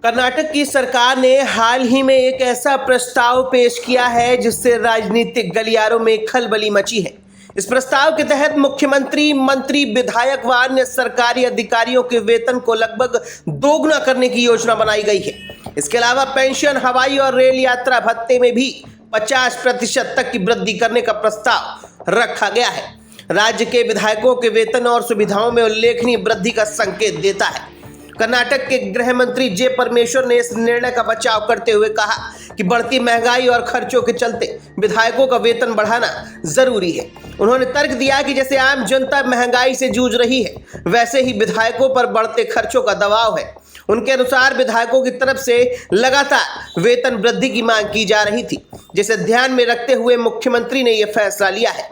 कर्नाटक की सरकार ने हाल ही में एक ऐसा प्रस्ताव पेश किया है जिससे राजनीतिक गलियारों में खलबली मची है। इस प्रस्ताव के तहत मुख्यमंत्री, मंत्री, विधायक व अन्य सरकारी अधिकारियों के वेतन को लगभग दोगुना करने की योजना बनाई गई है। इसके अलावा पेंशन, हवाई और रेल यात्रा भत्ते में भी 50% तक की वृद्धि करने का प्रस्ताव रखा गया है। राज्य के विधायकों के वेतन और सुविधाओं में उल्लेखनीय वृद्धि का संकेत देता है। कर्नाटक के गृह मंत्री जे परमेश्वर ने इस निर्णय का बचाव करते हुए कहा कि बढ़ती महंगाई और खर्चों के चलते विधायकों का वेतन बढ़ाना जरूरी है। उन्होंने तर्क दिया कि जैसे आम जनता महंगाई से जूझ रही है, वैसे ही विधायकों पर बढ़ते खर्चों का दबाव है। उनके अनुसार विधायकों की तरफ से लगातार वेतन वृद्धि की मांग की जा रही थी, जिसे ध्यान में रखते हुए मुख्यमंत्री ने यह फैसला लिया है।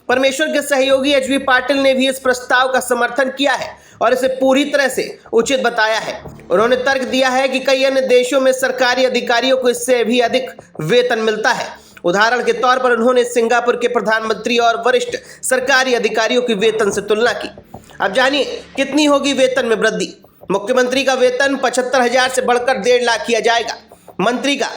परमेश्वर के सहयोगी एच.बी. पाटिल ने भी इस प्रस्ताव का समर्थन किया है और इसे पूरी तरह से उचित बताया है। उन्होंने तर्क दिया है कि कई अन्य देशों में सरकारी अधिकारियों को इससे भी अधिक वेतन मिलता है। उदाहरण के तौर पर उन्होंने सिंगापुर के प्रधानमंत्री और वरिष्ठ सरकारी अधिकारियों की वेतन से तुलना की। अब जानिए कितनी होगी वेतन में वृद्धि। मुख्यमंत्री का वेतन 75,000 से बढ़कर 1.5 लाख किया जाएगा। मंत्री का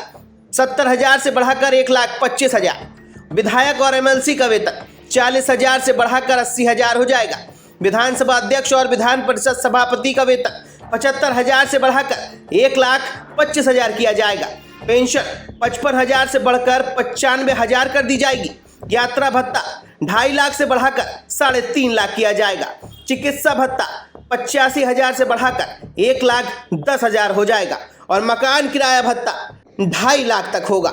70,000 से बढ़ाकर 1,25,000। विधायक और एमएलसी का वेतन 40,000 से बढ़ाकर 80,000 हो जाएगा। विधानसभा अध्यक्ष और विधान परिषद सभापति का वेतन 75,000 से बढ़ाकर 1,25,000 किया जाएगा। पेंशन 55,000 से बढ़कर 95,000 कर दी जाएगी। यात्रा भत्ता 2.5 लाख से बढ़ाकर 3.5 लाख किया जाएगा। चिकित्सा भत्ता 85,000 से बढ़ाकर 1,10,000 हो जाएगा और मकान किराया भत्ता 2.5 लाख तक होगा।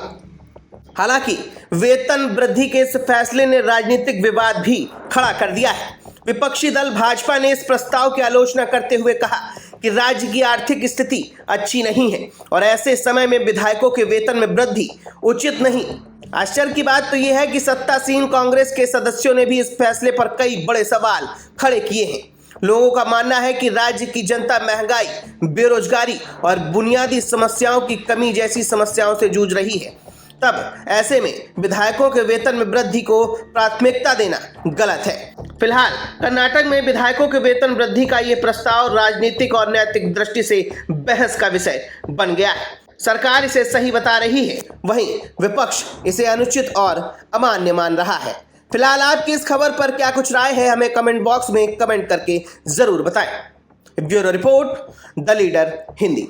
हालांकि वेतन वृद्धि के इस फैसले ने राजनीतिक विवाद भी खड़ा कर दिया है। विपक्षी दल भाजपा ने इस प्रस्ताव की आलोचना करते हुए कहा कि राज्य की आर्थिक स्थिति अच्छी नहीं है और ऐसे समय में विधायकों के वेतन में वृद्धि उचित नहीं। आश्चर्य की बात तो यह है कि सत्तासीन कांग्रेस के सदस्यों ने भी इस फैसले पर कई बड़े सवाल खड़े किए हैं। लोगों का मानना है कि राज्य की जनता महंगाई, बेरोजगारी और बुनियादी समस्याओं की कमी जैसी समस्याओं से जूझ रही है। तब ऐसे में विधायकों के वेतन में वृद्धि को प्राथमिकता देना गलत है। फिलहाल कर्नाटक में विधायकों के वेतन वृद्धि का ये प्रस्ताव राजनीतिक और नैतिक दृष्टि से बहस का विषय बन गया है। सरकार इसे सही बता रही है, वहीं विपक्ष इसे अनुचित और अमान्य मान रहा है। फिलहाल आपकी इस खबर पर क्या कुछ राय है, हमें कमेंट बॉक्स में कमेंट करके जरूर बताएं। Bureau report, the leader Hindi.